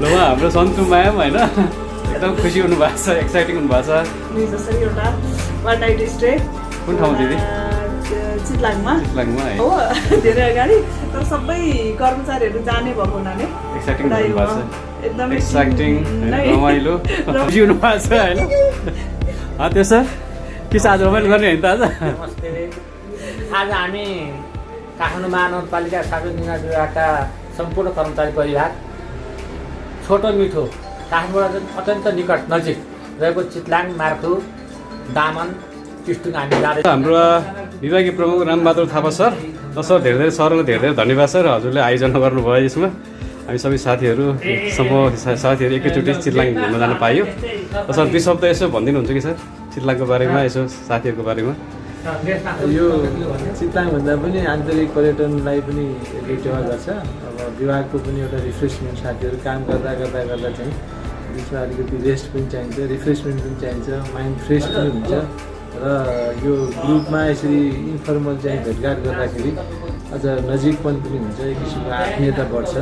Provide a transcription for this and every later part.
ल हाम्रो सन्तुमा आयौँ होइन एकदम खुसी हुनुभएको छ एक्साइटिङ हुनुभएको छ कुन ठाउँ दिदी चितलाङमा चितलाङमा है हो धेरै अगाडि तर सबै कर्मचारीहरू जाने भएको हुनाले एक्साइटिङ हुनुभएको छ एकदमै एक्साइटिङ रमाइलो खुसी हुनुभएको छ होइन त्यो सर के छ आज रमाइलो गर्ने होइन त आज नमस्ते आज हामी काठमाडौँ महानगरपालिका सार्वजनिक विभागका सम्पूर्ण कर्मचारी परिवार छोटो मिठो काठमाडौँबाट अत्यन्त निकट नजिक रहेको चितलाङ मार्खु दामन टिस्टुङ हामी जाँदैछौँ। हाम्रो विभागीय प्रमुख रामबहादुर थापा सर र सर धेरै सरलाई धेरै धेरै धन्यवाद सर हजुरले आयोजना गर्नुभयो यसमा हामी सबै साथीहरू समूह साथीहरू एकैचोटि चितलाङ घुम्न जान पाइयो र सर दुई शब्द यसो भनिदिनुहुन्छ कि सर चितलाङको बारेमा यसो साथीहरूको बारेमा यो चितलाङ भन्दा पनि आन्तरिक पर्यटनलाई पनि यसले टेवा गर्छ। अब विभागको पनि एउटा रिफ्रेसमेन्ट साथीहरू काम गर्दा चाहिँ बिचमा अलिकति रेस्ट पनि चाहिन्छ, रिफ्रेसमेन्ट पनि चाहिन्छ, माइन्ड फ्रेस पनि हुन्छ र यो ग्रुपमा यसरी इन्फर्मल चाहिँ भेटघाट गर्दाखेरि अझ नजिकपन पनि हुन्छ, एक किसिमको आत्मीयता बढ्छ,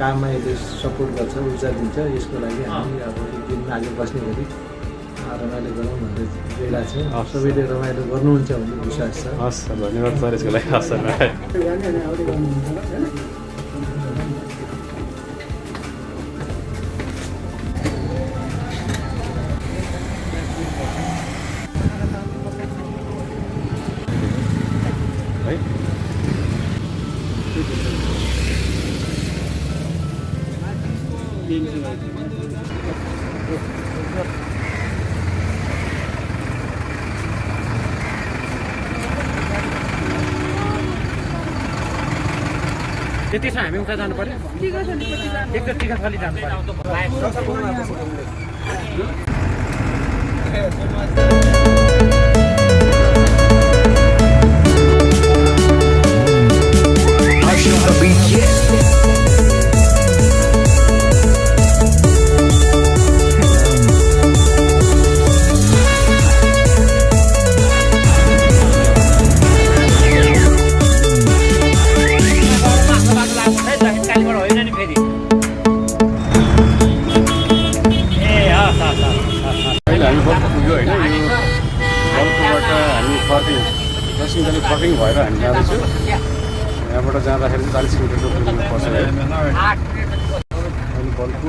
काममा यसले सपोर्ट गर्छ, ऊर्जा दिन्छ। यसको लागि हामी अब एक दिन आगे बस्ने गरी रमाइलो गरौँ भन्दै गइरहेको छौँ। सबैले रमाइलो गर्नुहुन्छ भन्ने विश्वास छ। हस् धन्यवाद सर यसको लागि हस् सर त्यसमा हामी उता जानु पर्यो एकचोटि टिकटखाली जानु पर्यो। फर्किङ भएर हामी जाँदैछौँ। यहाँबाट जाँदाखेरि 40 किलोमिटर पर्छ है अहिले बल्कु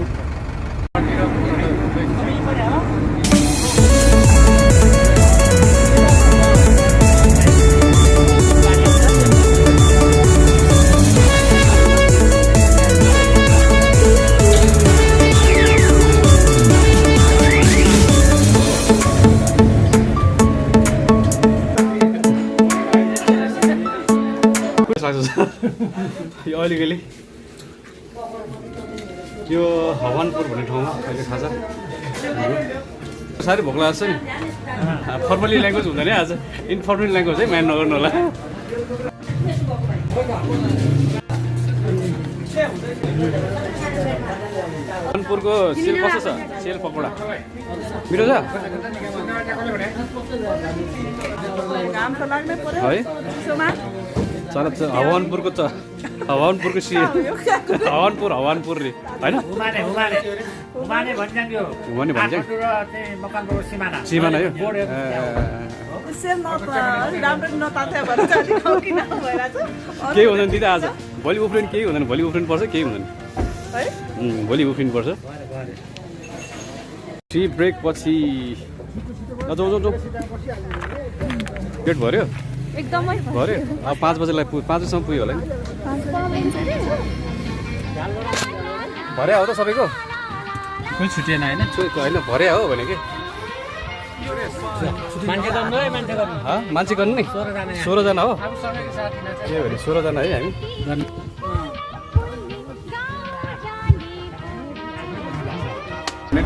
यो अलिकति यो हवानपुर भन्ने ठाउँमा अहिले थाहा छ साह्रै भोक लाग्छ नि फर्मली ल्याङ्ग्वेज हुँदैन है आज इन्फर्मल ल्याङ्ग्वेज है माइन नगर्नु होला हवानपुरको सेल कस्तो छ सेल पकौडा मिठो छ है चल हवानपुरको हवानपुरको हवानपुर रे होइन सिमाना यो केही हुँदैन दिदी आज भोलि उफ्रिनु केही हुँदैन भोलि उफ्रिनु पर्छ केही हुँदैन भोलि उफ्रिनु पर्छ टी ब्रेक पछि पेट भर्यो एकदमै भर्यो अब 5 बजेलाई 5 बजीसम्म पुग्यो होला नि भर्या हो त सबैको कोही छुटेन होइन होइन भर्या हो भने के मान्छे गर्नु नि 16 जना हो के भने 16 जना है हामी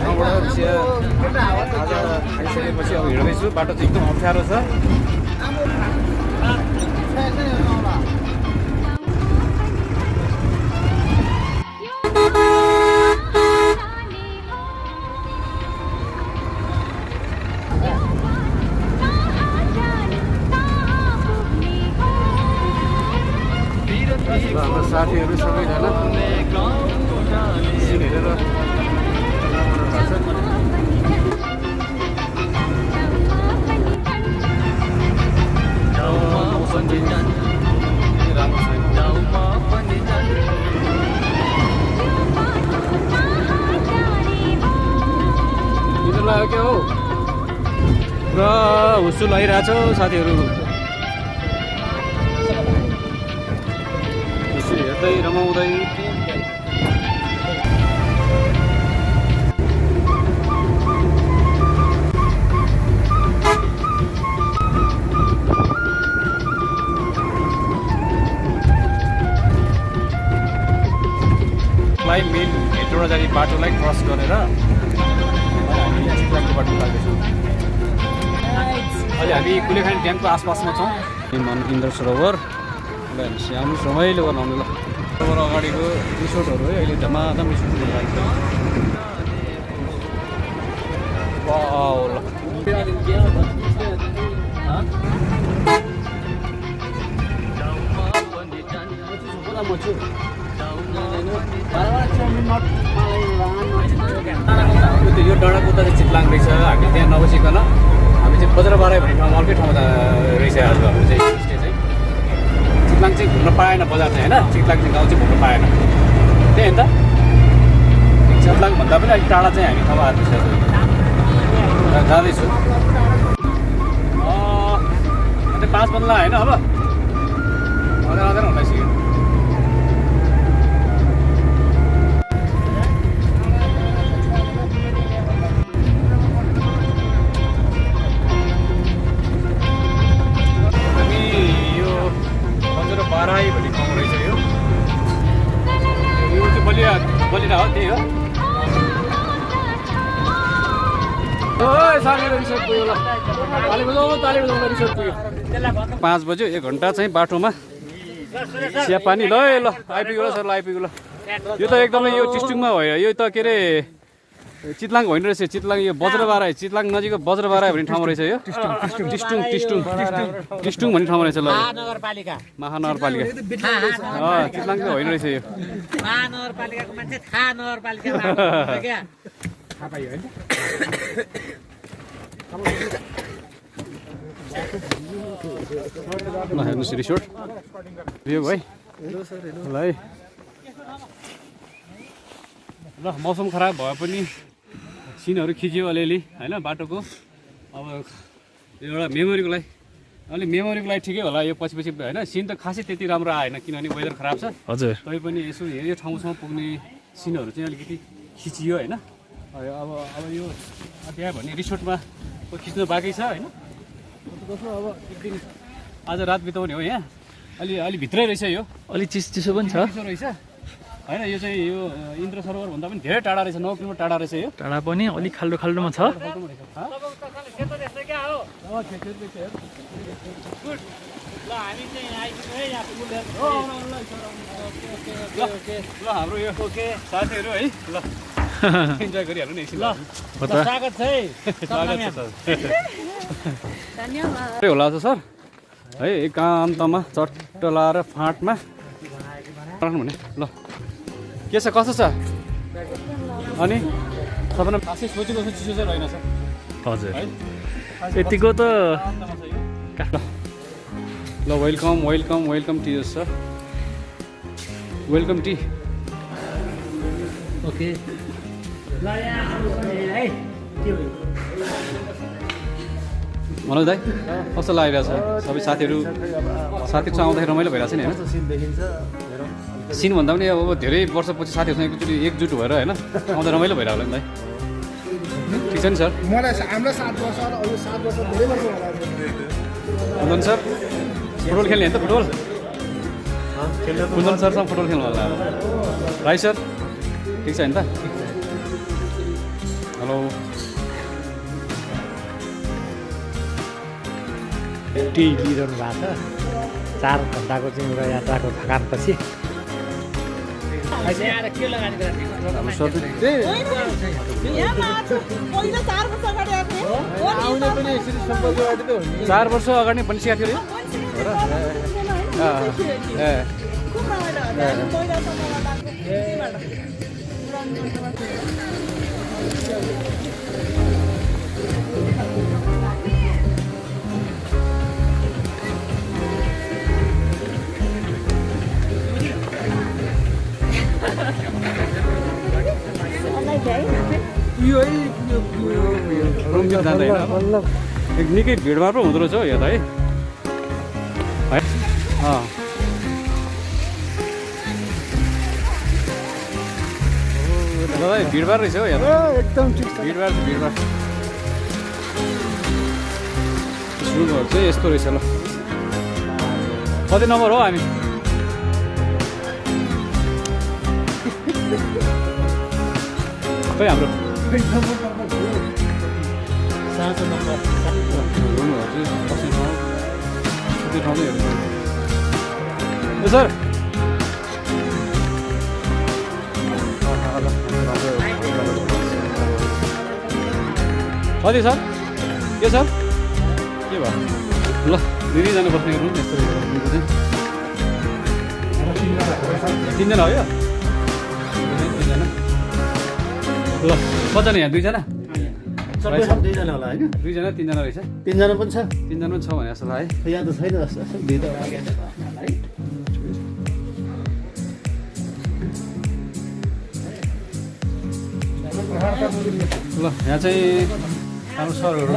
ठाउँबाट आज खाइसकेपछि अब हिँड्दैछु बाटो चाहिँ एकदम अप्ठ्यारो छ हाम्रो साथीहरू सबैजना सिन हेरेर लाग्यो क्या हो पुरा हुस्सुल आइरहेछ साथीहरू हुस्सुल हेर्दै रमाउँदै मेन हेटौँडा जाने बाटोलाई क्रस गरेर बाटो लाग्दैछौँ अहिले हामी कुलेखानी ड्यामको आसपासमा छौँ इन्द्र सरोवर हामी रमाइलो गर्न आउनु ल सरोवर अगाडिको रिसोर्टहरू है अहिले धमाधम रिसोर्ट भइरहेको छ यो डाँडाको उता चाहिँ चितलाङ रहेछ हामी त्यहाँ नबसिकन हामी चाहिँ बज्रबाराई भन्ने ठाउँमा अर्कै ठाउँमा रहेछ आज हाम्रो चाहिँ स्टे चाहिँ चितलाङ चाहिँ घुम्न पाएन बजार चाहिँ होइन चितलाङ चाहिँ गाउँ चाहिँ घुम्न पाएन त्यही हो नि त चितलाङभन्दा पनि अलिक टाढा चाहिँ हामी ठाउँमा आएको छ जाँदैछु 5 बन्ला होइन अब आउँदैन हुँदैछ बाराई भन्ने ठाउँ रहेछ यो चाहिँ बलिरा हो त्यही हो साथीहरू रिसोर्ट पुग्यो ल ताली बजाउँ रिसोर्ट पुग्यो 5 बज्यो 1 घन्टा चाहिँ बाटोमा चिया पानी ल ल आइपुग्यो ल सर आइपुग्यो ल यो त एकदमै यो टिस्टुङमा होइन यो त के अरे चितलाङ होइन रहेछ चितलाङ यो बज्रबाराई चितलाङ नजिकको बज्रबाराई भन्ने ठाउँ रहेछ यो टिस्टुङ भन्ने ठाउँ रहेछ ल महानगरपालिका चितलाङ चाहिँ होइन रहेछ यो महानगरपालिकाको मान्छे थाहा नगरपालिका ल हेर्नुहोस् रिसोर्ट भ्यू है ल है ल मौसम खराब भए पनि सिनहरू खिच्यो अलिअलि होइन बाटोको अब एउटा मेमोरीको लागि अलि मेमोरीको लागि ठिकै होला यो पछि होइन सिन त खासै त्यति राम्रो आएन किनभने वेदर खराब छ हजुर तै पनि यसो यो ठाउँसम्म पुग्ने सिनहरू चाहिँ अलिकति खिचियो होइन अब यो त्यहाँ भन्ने रिसोर्टमा खिच्न बाँकी छ होइन कस्तो अब एक दिन आज रात बिताउने हो यहाँ अलि भित्रै रहेछ यो अलि चिसो पनि छ रहेछ होइन यो चाहिँ यो इन्द्र सरोवर भन्दा पनि धेरै टाढा रहेछ 9 किलोमिटर टाढा रहेछ यो टाढा पनि अलिक खाल्डोमा छ ल हाम्रो यो साथीहरू है ल इन्जोय गरिहाल्नु नि एकछिन ल स्वागत छ है धन्यवाद होला त सर है एकान्तमा चट्टला र फाँटमा भने ल के छ कस्तो छ अनि तपाईँले खासै सोचेको जस्तो चिसो चाहिँ रहेन सर हजुर यतिको त ल welcome T sir welcome T okay Manoj दाइ कस्तो लागिरहेछ सबै साथीहरू आउँदाखेरि रमाइलो भइरहेछ नि होइन सिन भन्दा पनि अब धेरै वर्षपछि साथीहरूसँग एकचोटि एकजुट भएर होइन आउँदा रमाइलो भइरहेको होला नि दाइ ठिक छ नि सर कुन्दन सर फुटबल खेल्ने होइन त फुटबल कुन्दन सरसँग फुटबल खेल्नु होला राई सर ठिक छ नि त हेलो टी लिइरहनु भएको छ 4 घन्टाको चाहिँ एउटा यात्राको थकानपछि चार वर्ष अगाडि बनिसकेको थियो खुब रमाइलो हुन्छ हामी पहिलासम्म लगाएको खुसीबाट रुम जाँदा होइन निकै भिडभाड पो हुँदो रहेछ हौ यहाँ त है दादा भिडभाड रहेछ हौ यहाँ एकदम ठिक छ भिडभाड रुमहरू चाहिँ यस्तो रहेछ ल कति नम्बर हो हामी खै हाम्रो रुमहरू चाहिँ बस्ने ठाउँ त्यो ठाउँ चाहिँ हेर्नु ए सर कति सर के सर के भयो ल दुईजना बस्ने रुम यस्तो रहेछ तिनजना हो यो तिनजना ल कतिजना यहाँ दुईजना दुईजना होला होइन दुईजना तिनजना रहेछ तिनजना पनि छ तिनजना पनि छ भने जस्तो लाग्यो है यहाँ त छैन जस्तो भित्र ल यहाँ चाहिँ हाम्रो सरहरू ल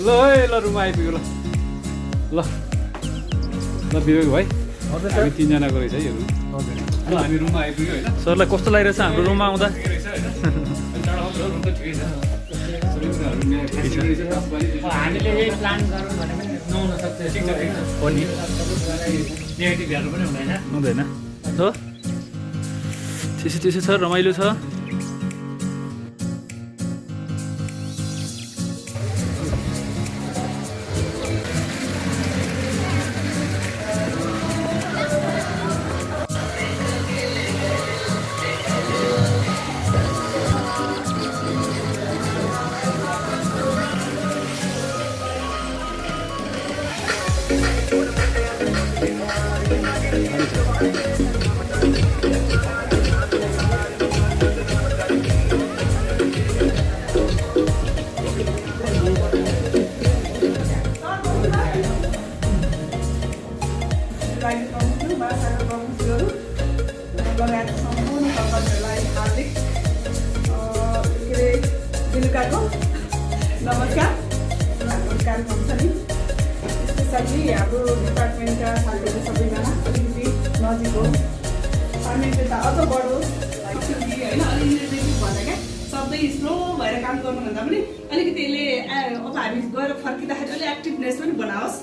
है ल रुममा आइपुग्यो ल ल ल विवेक भाइ हामी तिनजनाको रहेछ है यो रुम ल हामी रुममा आइपुग्यो होइन सरलाई कस्तो लागिरहेछ हाम्रो रुममा आउँदा हामीले यही प्लान गरौँ भने पनि नहुन सक्छ हो नि नेगेटिभ हेर्नु पनि हुँदैन हुँदैन हो त्यसो छ रमाइलो छ लगायत सम्पूर्ण कम्पनीहरूलाई हार्दिक के अरे बेलुकाको नमस्कार। हाम्रो कार्यक्रम छ नि स्पेसल्ली हाम्रो डिपार्टमेन्टका साथीहरू सबैजना अलिकति नजिक हो सामान्य त अझ बढोस् होइन अलिकति भन्दा क्या सबै स्लो भएर काम गर्नुभन्दा पनि अलिकति यसले अब हामी गएर फर्किँदाखेरि अलिक एक्टिभनेस पनि बनाओस्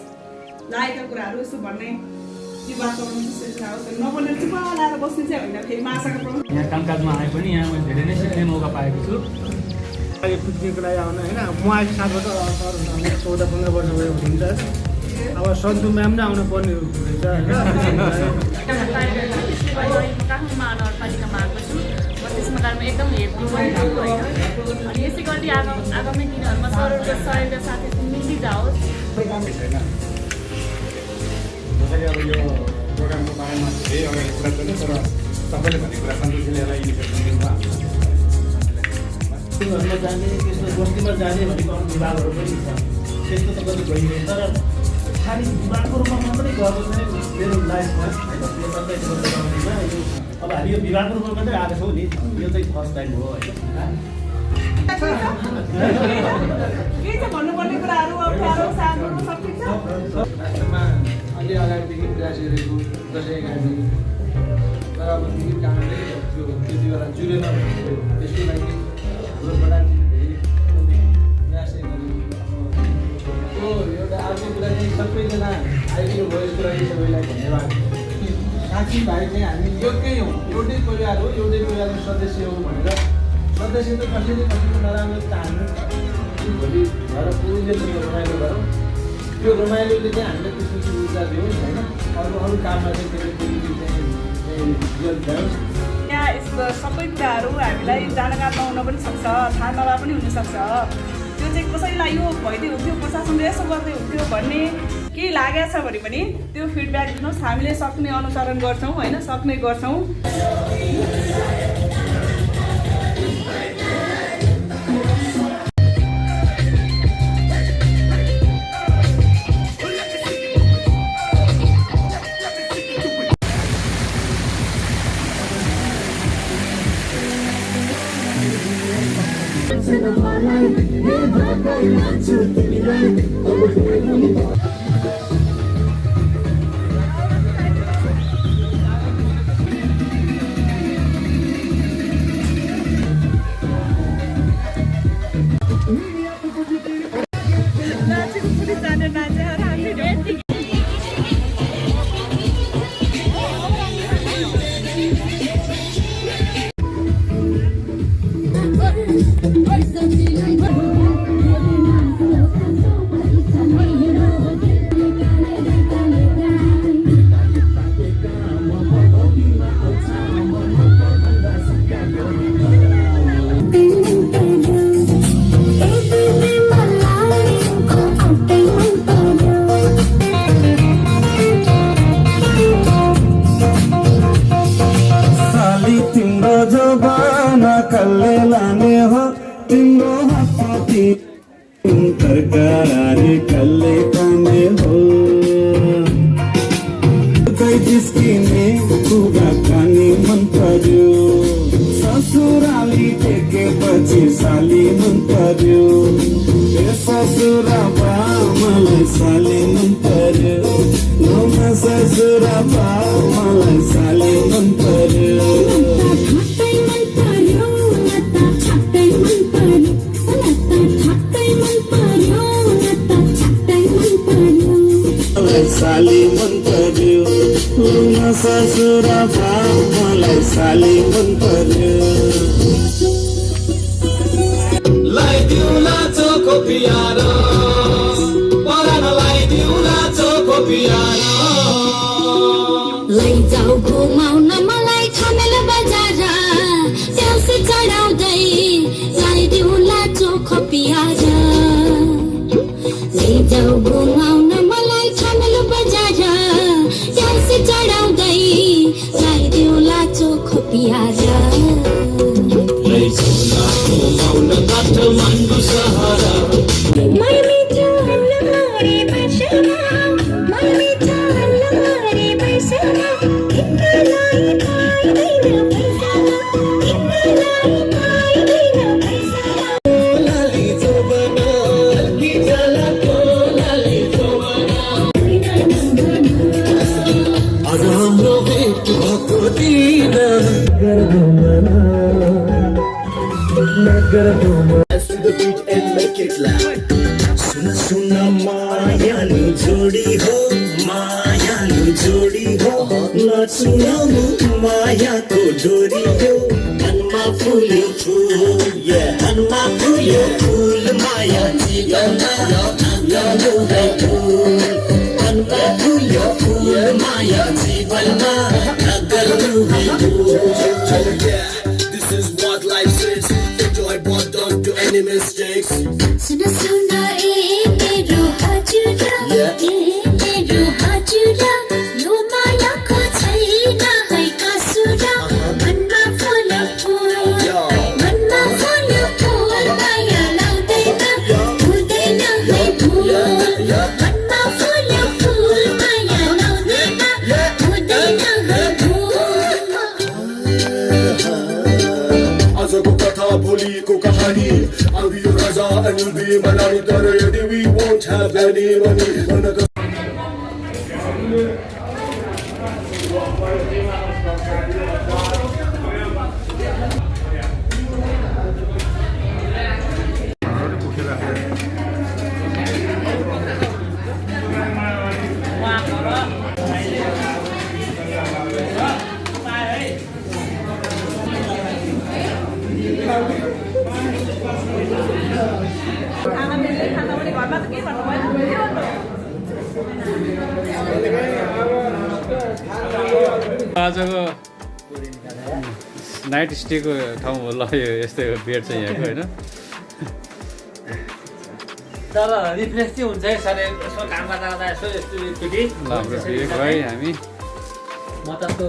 लागेका कुराहरू यसो भन्ने नबोलेर चुप लाएर बस्ने चाहिँ होइन फेरि माछाको प्रब्लम यहाँ कामकाजमा आए पनि यहाँ मैले धेरै नै सिक्ने मौका पाएको छु पिकनिकको लागि आउनु होइन म अहिले 7 वर्ष 14-15 वर्ष भयो हुन्छ अब सन्तु म्याम नै आउनु पर्ने हुन्छ काठमाडौँमा नगरपालिकामा आएको छु म त्यसमा कारणमा एकदम हेप्नु भएको होइन अनि यसै गरी आगामी दिनहरूमा सरहरूको सहयोग साथै मिल्दै जाओस्। जसरी अब यो प्रोग्रामको बारेमा धेरै अगाडि कुरा चल्यो तर तपाईँले भन्ने कुरा सन्तोषीले यसलाई इनिसिएटिभ दिनुभयो घरमा जाने त्यस्तो बस्तीमा जाने भनेको अरू विभागहरू पनि छ त्यस्तो त कति भइरहेछ तर खालि विभागको रूपमा मात्रै गएको चाहिँ मेरो लाइफमा होइन यो 27 वर्ष अवधिमा यो अब हामी यो विभागको रूपमा मात्रै आएको छौँ नि यो चाहिँ फर्स्ट टाइम हो होइन के छ भन्नुपर्ने कुराहरू अप्ठ्यारो सानो सब ठिक छ राष्ट्रमा अलि अगाडिदेखि प्रयास गरेको 10-11 तर अब केही कारणले त्यो त्यति बेला जुरेन भनेको त्यसको लागि हाम्रोबाट धेरै प्रयासै गर्यो त्यो एउटा अर्को कुरा चाहिँ सबैजना आइदिनु भयो यसको लागि सबैलाई धन्यवाद साथीभाइ चाहिँ हामी एउटै हौँ एउटै परिवार हो एउटै परिवारको सदस्य हौँ भनेर सदस्य त कसैले कसैको नराम्रो चाहनु भोलि घर पुग्ने रमाइलो गरौँ त्यो रमाइलोले चाहिँ हामीलाई त्यसपछि ऊर्जा दियोस् होइन अरू काममा चाहिँ त्यसले जोड दियोस्। यहाँ यस्तो सबै कुराहरू हामीलाई जानकार नहुन पनि सक्छ थाहा नभए पनि हुनसक्छ त्यो चाहिँ कसैलाई यो भइदियो हुन्थ्यो प्रशासनले यसो गर्दै हुन्थ्यो भन्ने केही लागेको छ भने पनि त्यो फिडब्याक दिनुहोस्, हामीले सक्ने अनुसरण गर्छौँ होइन, सक्ने गर्छौँ। तरकारी कल्ले पाने हो जिस्किने कुगा खाने मन पर्यो ससुराली टेकेपछि साली मन पर्यो ससुरा बा मलाई साली मन पर्यो नौमा ससुरा बा मलाई साली मन पर्यो साली मन पर्यो लुना ससुरा बा मलाई साली मन पर्यो लाइदिउला चोको पियार परान लाइदिउला चोको पियार लैजाऊ घुमाउन मलाई छमेल बजार देउसी चढाउँदै लाइदिउला चोखो पियार लैजाऊ घुमाउन मलाई छमेल बजार देउसी चढाउँदै लाइदिउला चोखो पियार लैजाउला घुमाउन काठमाडौँ सहर सुन मायालु जोडी हो मायालु जोडी हो नचुनाउनु मायाको डोरी हो मनमा फुल्यो फुल मनमा फुल्यो फुल माया जीवनमा अगलो है फुल मनमा फुल्यो फुल माया जीवनमा अगलो है फुल This is what life is. Enjoy but don't do any mistakes. सुन सुन ए मेरो हजुर मेरो हजुर यो मायाको छैन है कसुर मनमा फुल्यो फुल माया लाउँदैन हुँदैन है भुल मनमा फुल्यो फुल माया लाउँदैन हुँदैन है भुल आजको कथा भोलिको कहानी I'll be your Raja and you'll be my Rani तर यदि we won't have any money आजको नाइट स्टेको ठाउँ हो ल यो यस्तै बेड चाहिँ यहाँको होइन तर रिफ्रेस चाहिँ हुन्छ है सर यसो काम गर्दा गर्दा यसो यस्तो एकचोटि ल हाम्रो ब्रेक है हामी म त त्यो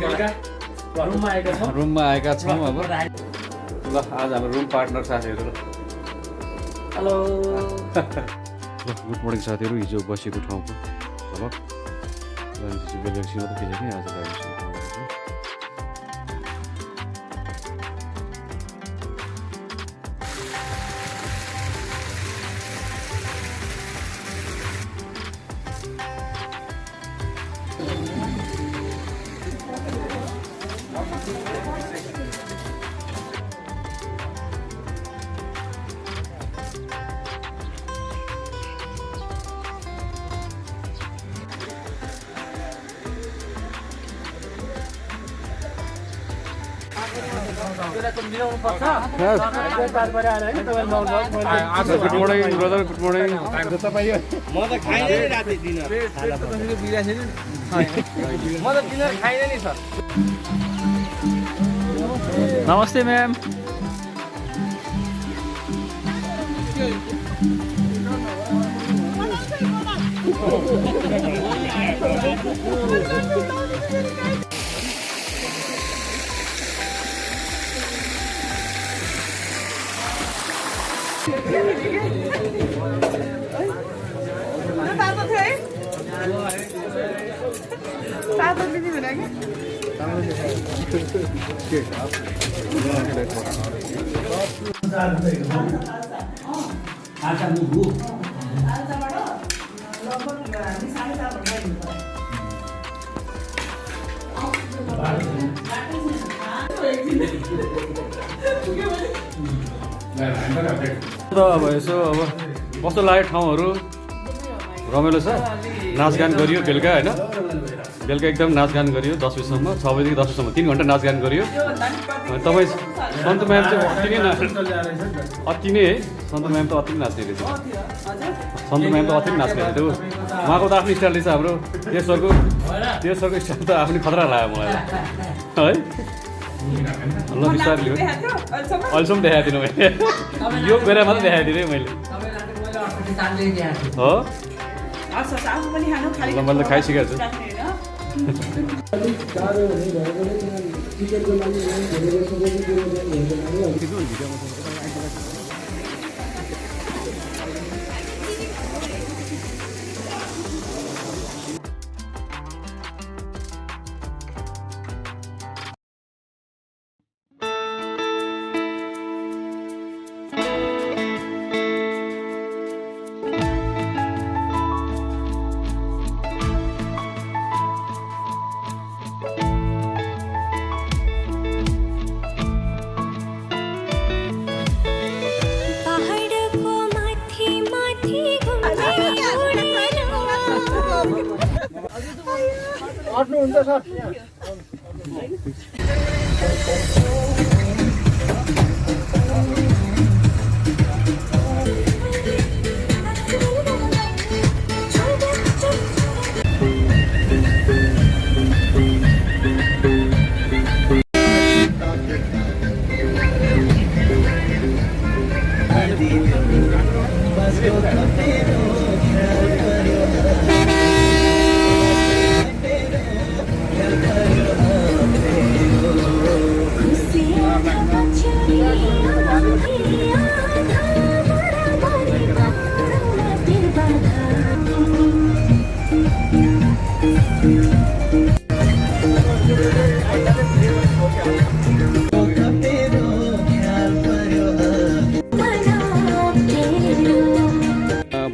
बेलुका रुममा आएको छौँ रुममा आएका छौँ अब ल आज हाम्रो रुम पार्टनर साथीहरू हेलो गुड मर्निङ साथीहरू हिजो बसेको ठाउँको झलक बेलुकीसँग त खिचेको आज गाडीसँग मिलाउनु पर्छ good morning brother good morning म त खाइँदैन नि राति डिनर म त डिनर खाइँदैन नि सर नमस्ते म्याम तातो थियो है तातो दिदी भने अब यसो अब कस्तो लाग्यो ठाउँहरू रमाइलो छ नाचगान गरियो बेलुका होइन बेलुका एकदम नाचगान गरियो 10 बजीसम्म 6 बजीदेखि 10 बजीसम्म 3 घन्टा नाचगान गरियो तपाईँ सन्तु म्याम चाहिँ अति नै है सन्तु म्याम त अति नै नाच्ने रहेछ सन्तु म्याम त अति नै नाच्ने रहेछ उहाँको त आफ्नो स्टाइल रहेछ हाम्रो देशहरूको स्टाइल त आफ्नो खतरा लाग्यो मलाई है ल बिस्तारै लियो अहिलेसम्म देखाएको थिइनँ मैले यो बेला मात्रै देखाएको थिएँ मैले हो ल मैले खाइसकेको छु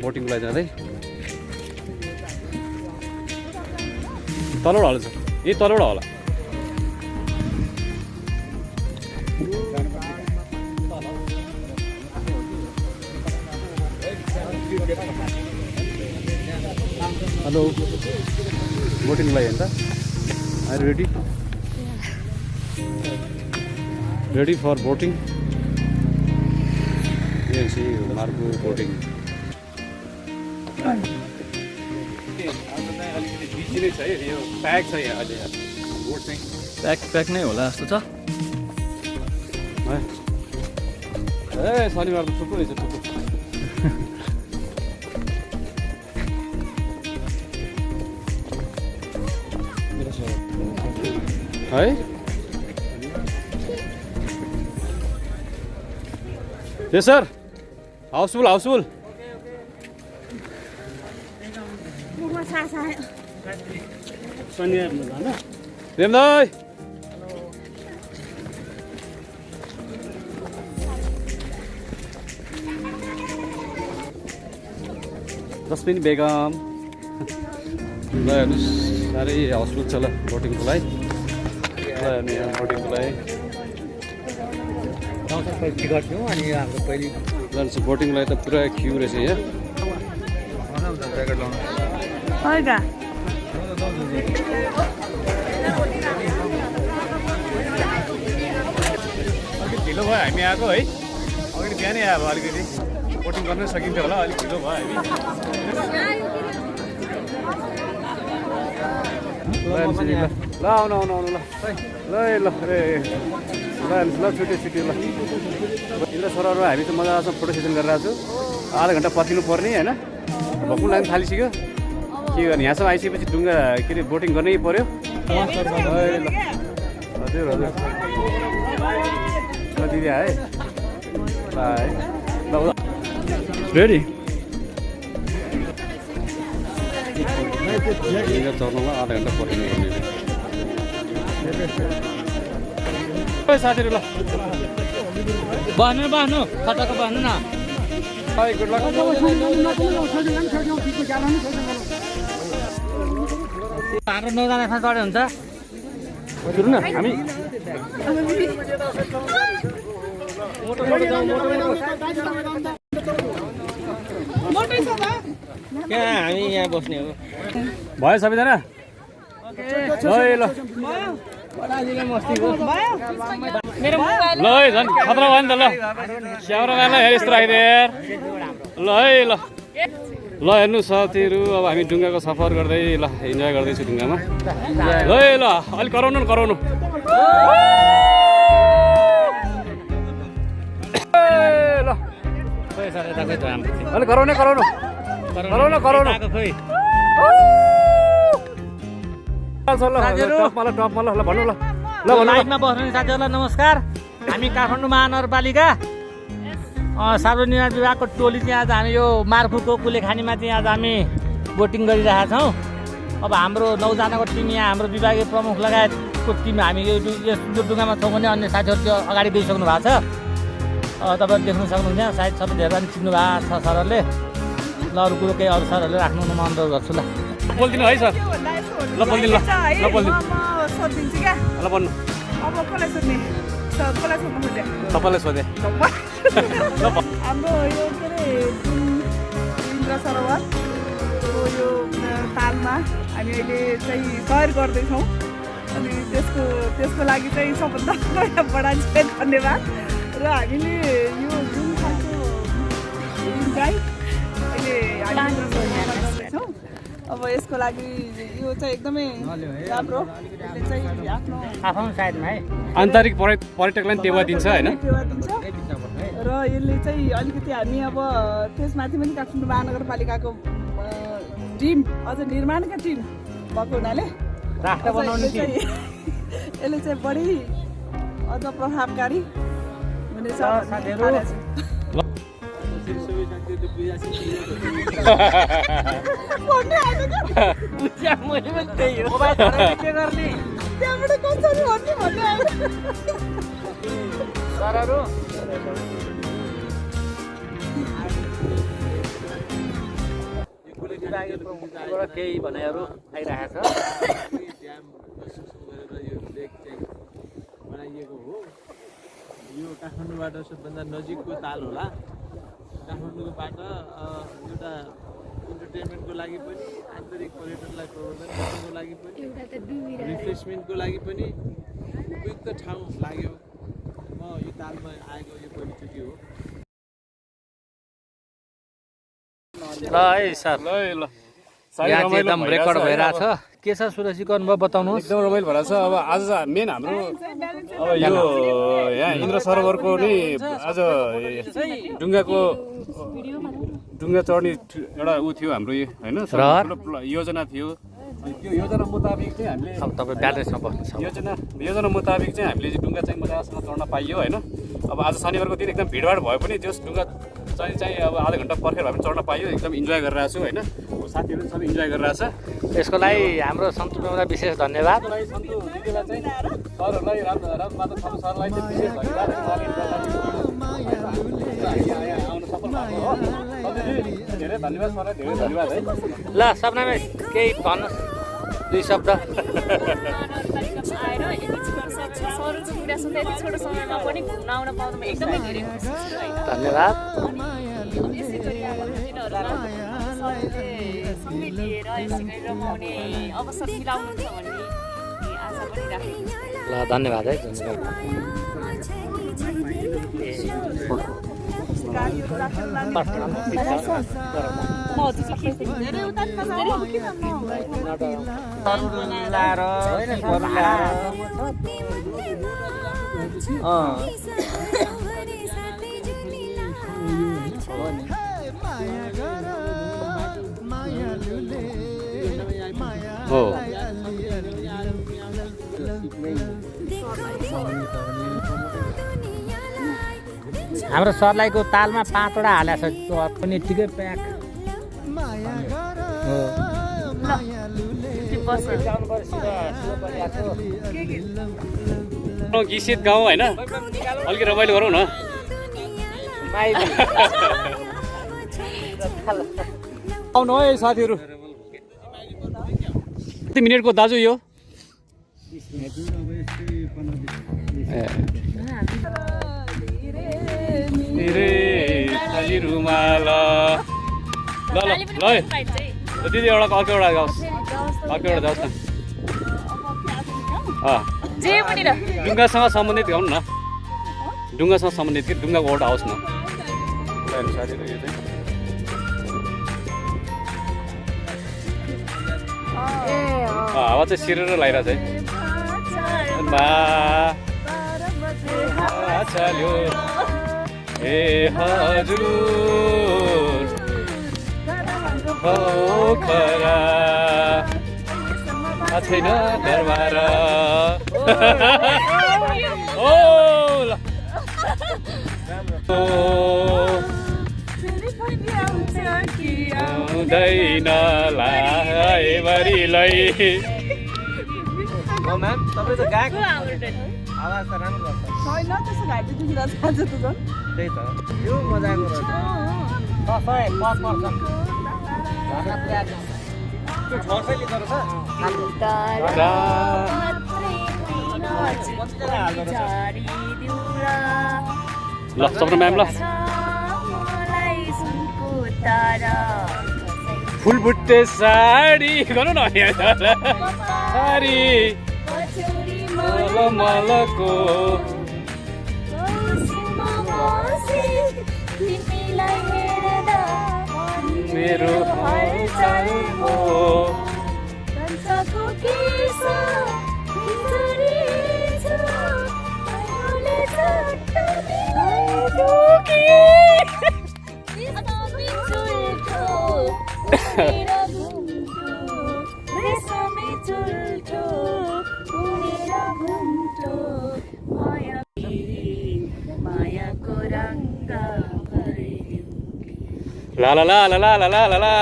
बोटिङको लागि जाँदै तलबाट हाल्छ यही तलबाट होला हेलो बोटिङ लागि होइन त are ready ready for boating मार्को बोटिङ बिजी छ है यो प्याक छ यहाँ अहिले बोट चाहिँ प्याक नै होला जस्तो छ ए शनिबार त थुप्रो रहेछ थुप्रो है yes sir हाउसफुल प्रेम दाई रश्मिनी बेगम ल हेर्नुहोस् साह्रै हाउसफुल छ ल बोटिङको लागि ल हेर्नु यहाँ बोटिङको लागि टिकट थियौँ अनि हाम्रो पहिले जान्छ बोटिङको लागि त पुरा क्यु रहेछ यहाँ होइन अलिकति ढिलो भयो हामी आएको है अगाडि बिहानै आयो अब अलिकति बोटिङ गर्न सकिन्थ्यो होला अलिक ढिलो भयो हामी ल आउनु ल ल ल अरे ल छुट्यो ल इन्द्र सरहरू हामी त मजासँग फोटो सेसन गरिरहेको छु आधा घन्टा पर्खिनु पर्ने होइन भक्कु लाग्नु थालिसक्यो के गर्ने यहाँसम्म आइसकेपछि डुङ्गा के अरे बोटिङ गर्नै पर्यो ल हजुर ल दिदी आए बाई ल रेडी चढ्नुमा आधा घन्टा पर्खिनु पर्ने साथीहरू ल बस्नु खतको बस्नु न हाई गुड लक हाम्रो 9 जना चढ्यो हुन्छ सुरु न हामी कहाँ हामी यहाँ बस्ने हो भयो सबैजना ल ल है झन् खतरा भयो नि त ल स्याउरालाई हेर यस्तो राखिदिए ल है ल ल हेर्नु साथीहरू अब हामी डुङ्गाको सफर गर्दै ल इन्जोय गर्दैछु डुङ्गामा ल है ल अलिक कराउनु ल अलिक कराउनु टपमा ल भन्नु ल लाइभमा बस्ने साथीहरूलाई नमस्कार हामी काठमाडौँ महानगरपालिका सार्वजनिक विभागको टोली चाहिँ आज हामी यो मार्फुको कुलेखानीमा चाहिँ आज हामी बोटिङ गरिरहेका छौँ अब हाम्रो 9 जनाको टिम यहाँ हाम्रो विभागीय प्रमुख लगायतको टिम हामी यो डुङ्गामा छौँ भने अन्य साथीहरू त्यो अगाडि गइसक्नु भएको छ तपाईँहरू देख्न सक्नुहुन्छ सायद सबै धेरै चिन्नु भएको छ सरहरूले ल अरू कुरो केही अरू सरहरूले राख्नु म अनुरोध गर्छु ल बोलिदिनु है सर ल बोलिदिनु ल बोलिदिनु सोधिदिन्छु क्या ल भन्नु अब कसलाई सोध्ने कसलाई सोध्नु खोज्यो तपाईँलाई सोधेँ हाम्रो यो के अरे इन्द्र सरोवरको यो तालमा हामी अहिले चाहिँ सहर गर्दैछौँ अनि त्यसको लागि चाहिँ सबभन्दा बडा चाहिँ धन्यवाद र हामीले यो जुन खालको चाहिँ अहिले हामी गर्दैछौँ अब यसको लागि यो चाहिँ एकदमै राम्रो यसले चाहिँ आफ्नो साइडमा है आन्तरिक पर्यटकलाई टेवा दिन्छ होइन टेवा दिन्छ र यसले चाहिँ अलिकति हामी अब त्यसमाथि पनि काठमाडौँ महानगरपालिकाको टिम अझ निर्माणका टिम भएको हुनाले राष्ट्र बनाउने टिम यसले चाहिँ बढी अझ प्रभावकारी हुनेछ त्यहाँबाट कसरी भन्ने भन्ने सरहरू केही भनाइहरू आइरहेको छ बनाइएको हो यो काठमाडौँबाट सबभन्दा नजिकको ताल होला काठमाडौँबाट एउटा इन्टरटेनमेन्टको लागि पनि आन्तरिक पर्यटनलाई प्रवर्धन गर्नको लागि पनि रिफ्रेसमेन्टको लागि पनि उपयुक्त ठाउँ लाग्यो म यो तालमा आएको यो पहिलोचोटि हो ल है सर ल ल यहाँ चाहिँ एकदम रेकर्ड भइरहेछ के छ सुरक्षित अनुभव बताउनुहोस् एकदम रमाइलो भइरहेको छ अब आज मेन हाम्रो अब यो यहाँ इन्द्र सरोवरको नै आज डुङ्गा चढ्ने एउटा ऊ थियो हाम्रो यो होइन ठुलो योजना थियो त्यो योजना मुताबिक चाहिँ हामीले अब तपाईँ ब्यालेन्समा बस्नु छ। योजना मुताबिक चाहिँ हामीले चाहिँ ढुङ्गा चाहिँ मजासँग चढ्न पाइयो होइन। अब आज शनिबारको दिन एकदम भिडभाड भए पनि त्यस ढुङ्गा चाहिँ अब आधा घन्टा पर्खेर भए पनि चढ्न पाइयो। एकदम इन्जोय गरिरहेको छु होइन। साथीहरू सबै इन्जोय गरिरहेछ। यसको लागि हाम्रो सन्तु मेमलाई विशेष धन्यवाद। त्यसको लागि सन्तु दिदीलाई चाहिँ सरहरूलाई रामबहादुर थापा सरलाई चाहिँ विशेष धन्यवाद। आउनु सफल भएको हो। धेरै धन्यवाद सरलाई, धेरै धन्यवाद है। ल सपनामा केही भन्नुहोस् 2 शब्द। नगरपालिकामा आएर यति छिटो सरोजको कुरा सुन्दा यति छोटो समयमा पनि घुम्न आउन पाउँदामा एकदमै धेरै खुसी छु होइन। धन्यवाद। अनि यसै गरी आगामी दिनहरूमा सरले सँगै लिएर यसै गरी रमाउने अवसर मिलाउनुहुन्छ भन्ने आशा पनि राखेको छु। ल धन्यवाद है धन्यवाद। गाडीहरू राखेर लानु म हजुर सबै धेरै उतानमा हो हाम्रो सरलाईको तालमा 5वटा हालेको छ पनि ठिकै प्याक हो। गीत गाउँ होइन, अलिकति रमाइलो गरौँ न। आउनु है साथीहरू। कति मिनटको दाजु यो? रुमाल ल ल ल दिदी एउटा अर्को एउटा गाओस्, अर्को एउटा जाओस् न। जे पनि र ढुङ्गासँग सम्बन्धित गाउनु न, ढुङ्गासँग सम्बन्धित कि ढुङ्गाको वर्ड आओस् न। साथीहरू यो चाहिँ हावा चाहिँ सिरेर लगाइरहेको छ है। चल्यो ए हजुर खरा छैन दरबार। आउँदैन लाइबरीलाई। म्याम तपाईँ त गाएको आवाज त राम्रो छ। छैन त्यसो घाइते दुखिरहेको छ आज त झन्। त्यही त यो मजाको रहेछ। त्यो छर्सैले गर्छ। ल सपना म्याम ल फुलबुट्टे साडी गर्नु न साडी मलको मेरो हलचलको ला ला ला ला ला ला ला ला ला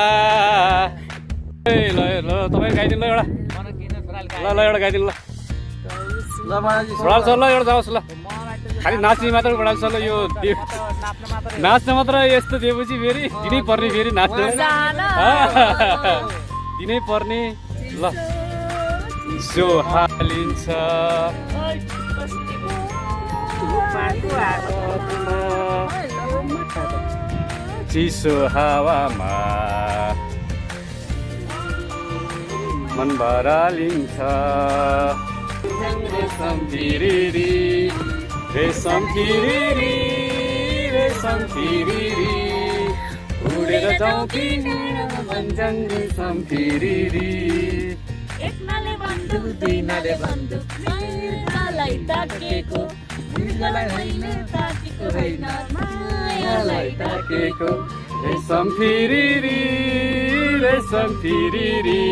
ल ल तपाईँ गाइदिनु ल एउटा। ल ल एउटा गाइदिनु ल। बडाल सर ल एउटा जाओस् ल। खालि नाच्ने मात्र बडाल सर ल। यो नाच्न मात्र यस्तो दिएपछि फेरि दिनै पर्ने, फेरि नाच्नु दिनै पर्ने। ल जो हालिन्छ चिसो हावामा मन बरालिन्छ। रेशम फिरिरी रेशम फिरिरी रेशम फिरिरी उडेर जाउँ कि भन्छन् रेशम फिरिरी। एकनाले बन्दुक दुईनाले बन्दुक मायालाई ताकेको दुईलाई होइन ताकेको होइन मायालाई ताकेको रेशम फिरिरी रेशम फिरिरी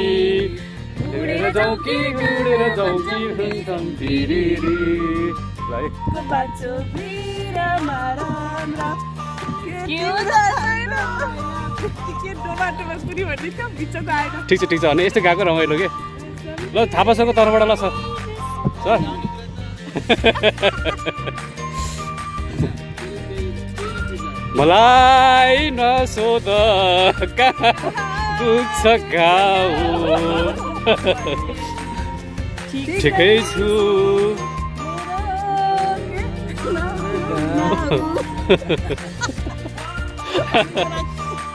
हिँडेर जाउँ कि गुडेर जाउँ कि हुन्छन् तिरिरी ल है बाटो भिरमा राम्रा के डोबाटोमा कुनी भन्ने थियो बिचमा आएन ठिक छ अनि यस्तो गएको रमाइलो के ल थापा सरको तर्फबाट ल सर मलाई नसोध कहाँ दुख्छ घाउ ठिकै छु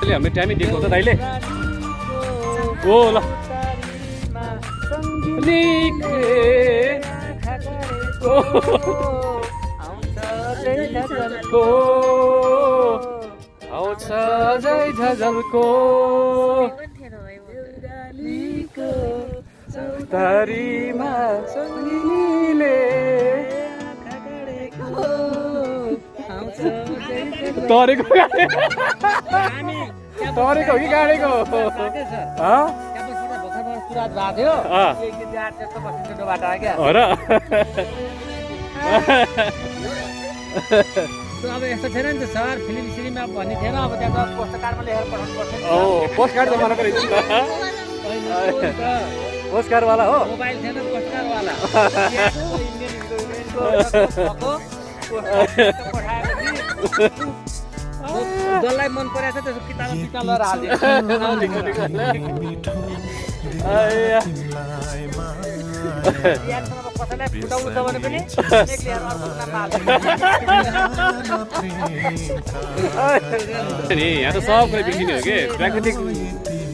हामीले टाइमै दिएको हो त दाइले ओ ल आउँछ जय झलको चौतारीमा सङ्गिनीले तरेको तरेको कि गाडेको हो र अब यस्तो थिएन नि त सर फिल्म सिनेमा भन्ने थिएन अब त्यहाँ त पोस्टकार्डमा लेखेर पठाउनु पर्थ्यो ओ पोस्टकार्ड जमानाको रहेछ नि त पोस्टकार्डवाला हो मोबाइल थिएन पोस्टकार्डवाला जसलाई मन परेको छ त्यसको किताब लिएर हाल्दियो कसैलाई फुटाउनु छ भने पनि यहाँ त सब कुरा बिग्रिने हो कि प्राकृतिक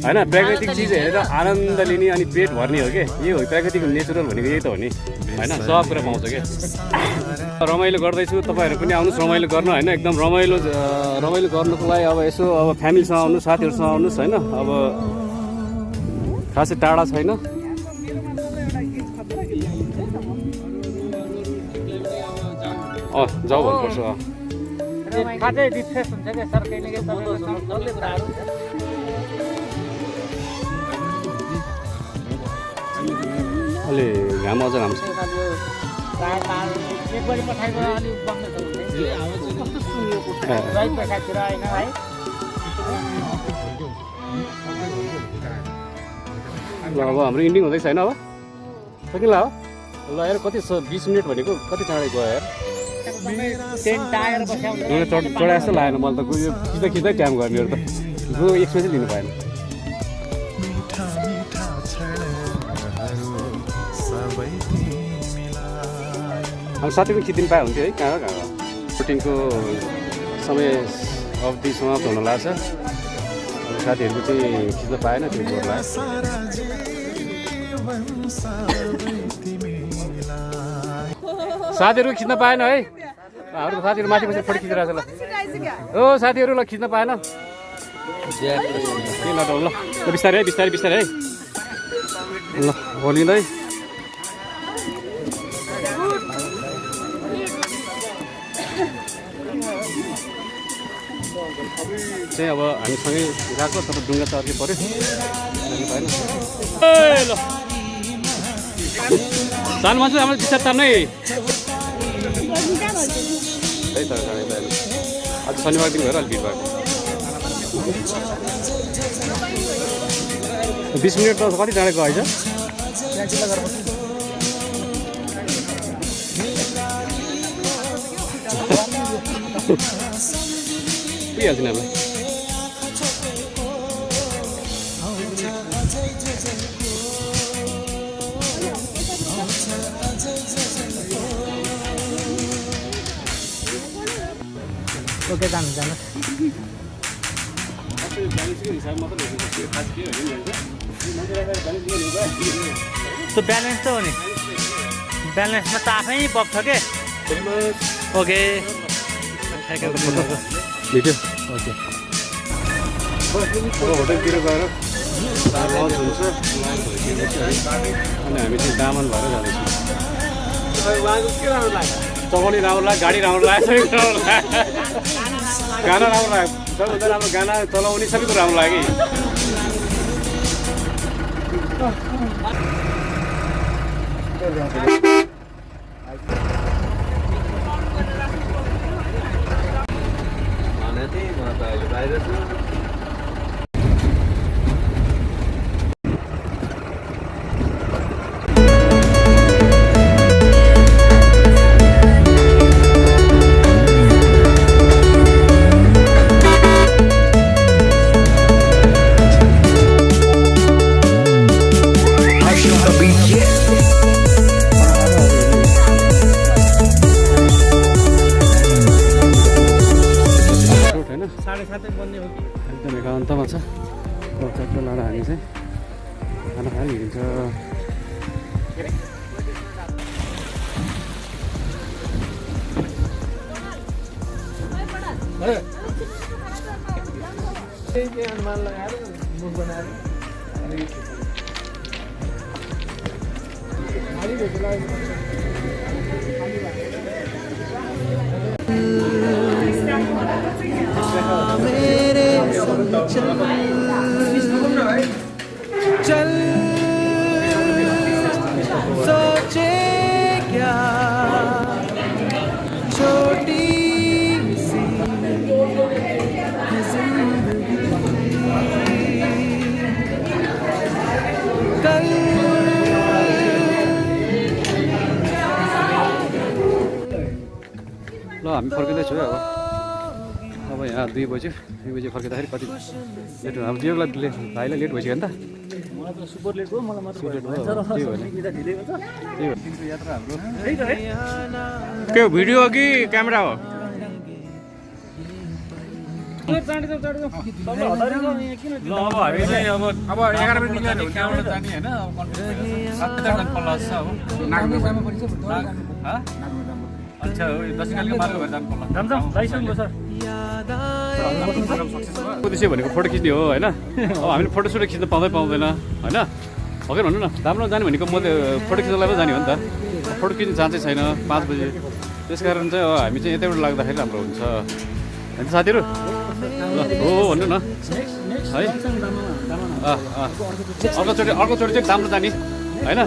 होइन प्राकृतिक चिज हेरेर आनन्द लिने अनि पेट भर्ने हो कि यही हो प्राकृतिक नेचुरल भनेको यही त हो नि होइन सब कुरा पाउँछ क्या रमाइलो गर्दैछु तपाईँहरू पनि आउनुहोस् रमाइलो गर्नु होइन एकदम रमाइलो गर्नुको लागि अब यसो अब फ्यामिलीसँग आउनु साथीहरूसँग आउनुहोस् होइन अब खासै टाढा छैन जाऊ भन्नुपर्छ रिफ्रेस हुन्छ क्या सर केही न केही डल्लै कुराहरू अलि घाम अझ राम्रो छ अब हाम्रो इन्डिङ हुँदैछ होइन अब सकिला हो ल यार कति 20 मिनट भनेको कति चाँडै गयो यार चढा जस्तो लागेन मलाई त खिच्दै काम गर्नेहरू त गो एक्सपेन्सै लिनु पाएन अब साथी पनि खिचिदिनु पाए हुन्थ्यो है कहाँ सुटिङको समय अवधि समाप्त हुन लाग्छ साथीहरूको चाहिँ खिच्न पाएन त्यो बोर लाग्छ साथीहरू खिच्न पाएन है हाम्रो साथीहरू माथि पछि फोटो खिचिरहेको छ ल हो साथीहरू ल खिच्न पाएन के नडराउ ल बिस्तारै है बिस्तारै है ल बोलिँदै चाहिँ अब हामीसँगै गएको तर डुङ्गा चर्के पऱ्यो भएन ल सानो मान्छे हाम्रो बिस्तार तान्नै है त आज शनिबार दिन भएर अलिक भिड भएको 20 मिनट त कति टाढा गएछ पुगिहाल्छ नि हामीलाई ओके जानुहोस् त्यो ब्यालेन्स त हो नि ब्यालेन्समा त आफै बग्छ के ओके भिडियो ओके होटलतिर गएर लन्च हुन्छ अनि हामी चाहिँ दामन भएर जाँदैछौँ चौबन्दी राम्रो लाग्यो गाडी राम्रो लाग्यो सबै राम्रो लाग्यो गाना राम्रो लाग्यो सबैभन्दा राम्रो गाना चलाउने सबै कुरो राम्रो लाग्यो कि एकदम एकान्तमा छ चक्र लाएर हामी चाहिँ खाना खाएर हिँड्छ। अनुमान लगाएर मुख बनाएर मेरे चल सोचे क्या छोटी सी कल ल हामी फर्किँदैछौँ अब यहाँ 2 बजे फर्किँदाखेरि कति लेट अब दियोलाई भाइलाई लेट भइसक्यो नि त सुपर लेट हो मलाई मात्र त्यही भएर ढिलै हुन्छ यात्रा हाम्रो के हो भिडियो हो कि क्यामेरा हो? ल अब हामी चाहिँ अब 11 बजे निस्किने त्यहाँबाट जाने होइन अब कन्फिडेन्स 7 पल्ला छ अब नागमुडामा पनि छ अच्छा हो दशकालको मार्ग भएर जानु पर्ला जान्छ लाइसेन्स हो सर उद्देश्य भनेको फोटो खिच्ने हो होइन। अब हामीले फोटोसोटो खिच्न पाउँदैन होइन। हो कि भन्नु न राम्रो जाने भनेको म फोटो खिच्नलाई पो जाने हो नि त। फोटो खिच्न जान्छै छैन 5 बजे त्यस कारण चाहिँ हामी चाहिँ यतैबाट लाग्दाखेरि राम्रो हुन्छ होइन साथीहरू। हो भन्नु न है अर्कोचोटि चाहिँ राम्रो जाने होइन।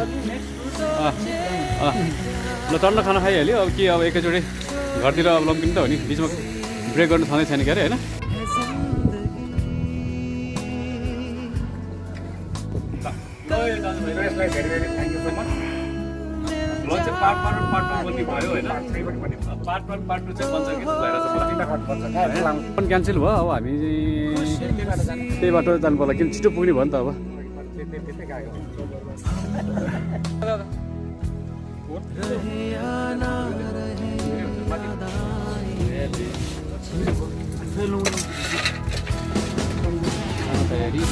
ल टन्न खाना खाइहाल्यो अब के अब एकैचोटि घरतिर अब लम्किनु त हो नि बिचमा ब्रेक गर्नु छँदै छैन के अरे होइन। यसलाई धेरै धेरै थ्याङ्क यू सो मच। ल चाहिँ पार्ट 1 बोल्ने भयो होइन पार्ट 1 पार्ट 2 चाहिँ बन्छ कि क्यान्सल भयो अब हामी त्यही बाटो जानु पर्ला किन छिटो पुग्ने भयो नि त अब। तयारी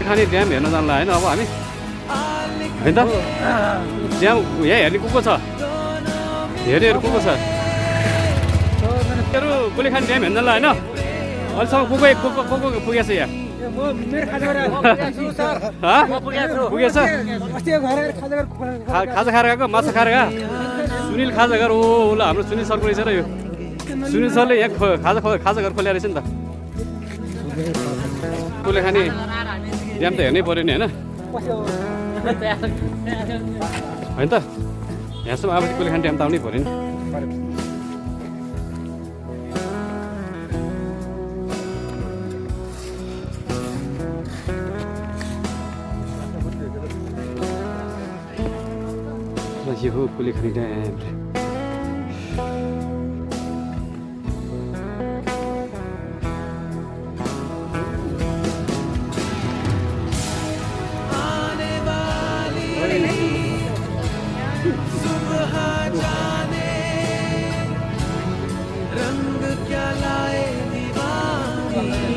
खाने ड्याम हेर्न जानला होइन अब हामी होइन त ड्याम यहाँ हेर्ने को छ हेर्नेहरू को छ तेरो गोलेखानी ड्याम हेर्न जानला होइन अहिलेसम्म को पुगेछ यहाँ पुगेछ खाजा खाएर गएको माछा खाएर गएको सुनिल खाजा घर ओ ल हाम्रो सुनिल सरको रहेछ र यो सुनिल सरले यहाँ खाजा घर खोलेर रहेछ नि त। गोलेखानी ड्याम त हेर्नै पऱ्यो नि होइन होइन त यहाँसम्म अब गोलेखानी ड्याम त आउनै पऱ्यो नि। यो हो गोलेखानी ड्याम।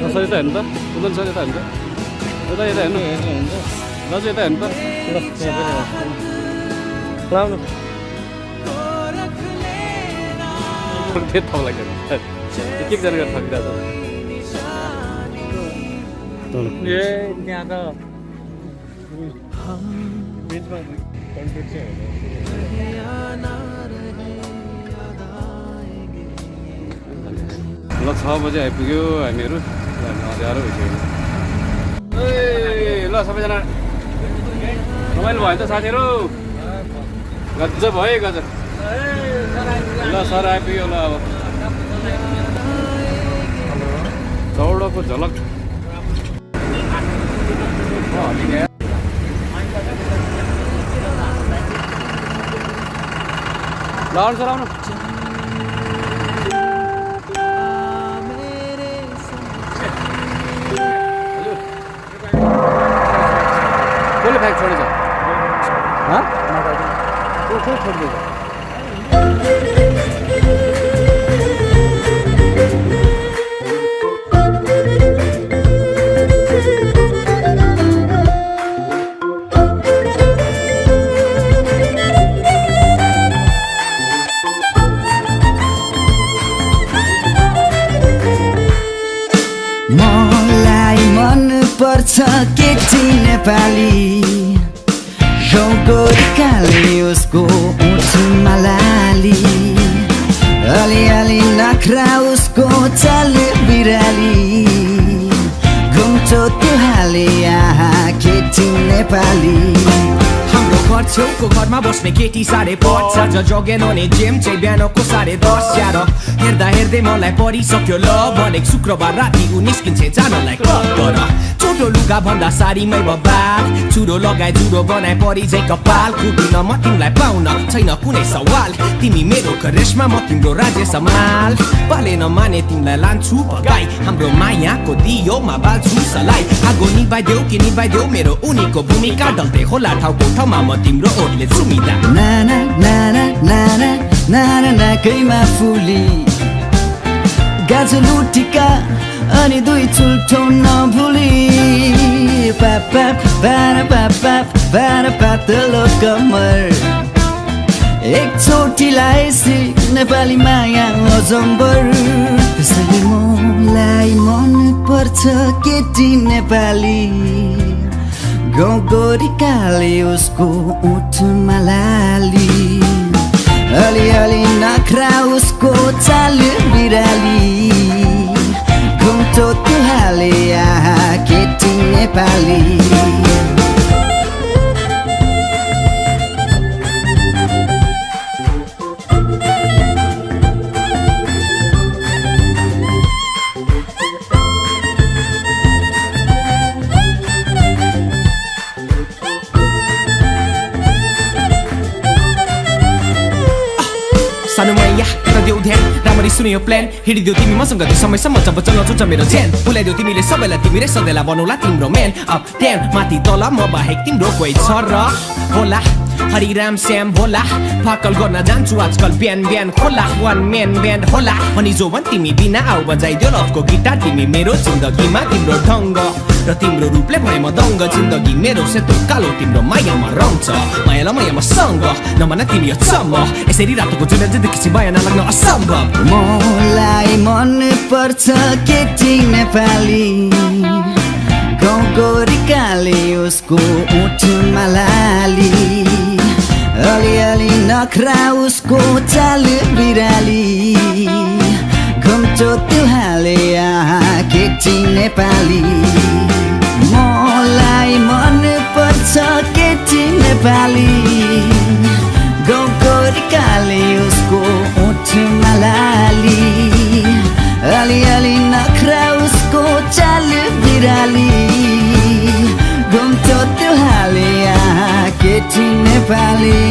सर यता हेर्नु त उदन सर यता हेर्नु त यता हेर्नु दाजु यता हेर्नु त लाउनु ठाउँ लाग्यो एकजना गरेर थकिरहेको ए त्यहाँ त आना रहे याद आएंगे ल 6 बजे आइपुग्यो हामीहरू अँध्यारो भइसक्यो ल सबैजना रमाइलो भयो त साथीहरू गजब भयो गजब ल सर आइपुग्यो ल अब दौडको झलक ल आउनु सर आउनु कसले फ्याक्ट छोडेछ को छोडिदिएछ मलाई मन पर्छ केटी नेपाली गोरिकाले उसको उठमा लाली अलिअलि नखरा उसको चाल बिराली घुम्छो तुहाले यहाँ केटी नेपाली हाम्रो घर छेउको घरमा बस्ने केटी 5:30 ज जगेन हुने जेम चाहिँ बिहानको 10:30 स्याहार हेर्दा हेर्दै मलाई परिसक्यो ल भनेको शुक्रबार राति ऊ निस्किन्छे जानलाई क्लब गर छोटो लुगा भन्दा सारीमै बबाल चुरो लगाए जुरो बनाए परि झै कपाल कुटिन म तिमीलाई पाउन छैन कुनै सवाल तिमी मेरो रेशमा म तिम्रो राज्य सम्हाल पालेन माने तिमीलाई लान्छु भगाई हाम्रो मायाको दियोमा बाल्छु सलाई आगो निभाइदेऊ कि निभाइदेऊ मेरो उनीको भूमिका डल्दै होला ठाउँको ठाउँमा म तिम्रो ओठले चुमिदा नाना नाना नाना नाना नाकैमा फुली गाजलु टिका अनि 2 चुल्ठो नभुली पापा पारा पापा पारा पातलो कमर एकचोटिलाई नेपाली माया अजम्बर त्यसैले मलाई मन पर्छ केटी नेपाली गोरिकाले उसको उठमा लाली अलिअलि नखरा उसको चाल बिराली घुम्छो तुहाले यहाँ केटी नेपाली सानो मैया यता देऊ ध्यान राम्ररी सुन्यो यो प्लान हिँडिदेऊ तिमी मसँग त्यो समयसम्म जब चल्न चुन्छ मेरो च्यान भुलाइदेऊ तिमीले सबैलाई तिमी रे सधैँलाई बनाउला तिम्रो म्यान अप टेन माथि तल म बाहेक तिम्रो कोही छ र होला हरिराम श्याम भोला फाकल गर्न जान्छु आजकल बिहान बिहान खोला वान म्यान ब्यान्ड होला अनि जो भन् तिमी बिना आऊ बजाइदेऊ लभको गिटार तिमी मेरो जिन्दगीमा तिम्रो ढङ्ग र तिम्रो रूपले भए म दङ्ग जिन्दगी मेरो सेतो कालो तिम्रो मायामा रङ छ मायालाई माया मसँग नमाना तिमी अचम्म यसरी रातको जुन जिन्दगी बयान लाग्न असम्भव मलाई मन पर्छ केटी नेपाली गोरिकाले उसको उठमा लाली अलिअलि नखरा उसको चाल बिराली घुम्छो तुहाले यहाँ केटी नेपाली मलाई मन पर्छ केटी नेपाली गोरिकाले उसको उठमा लाली अलिअलि नखरा उसको चाल बिराली घुम्छो तुहाले यहाँ केटी नेपाली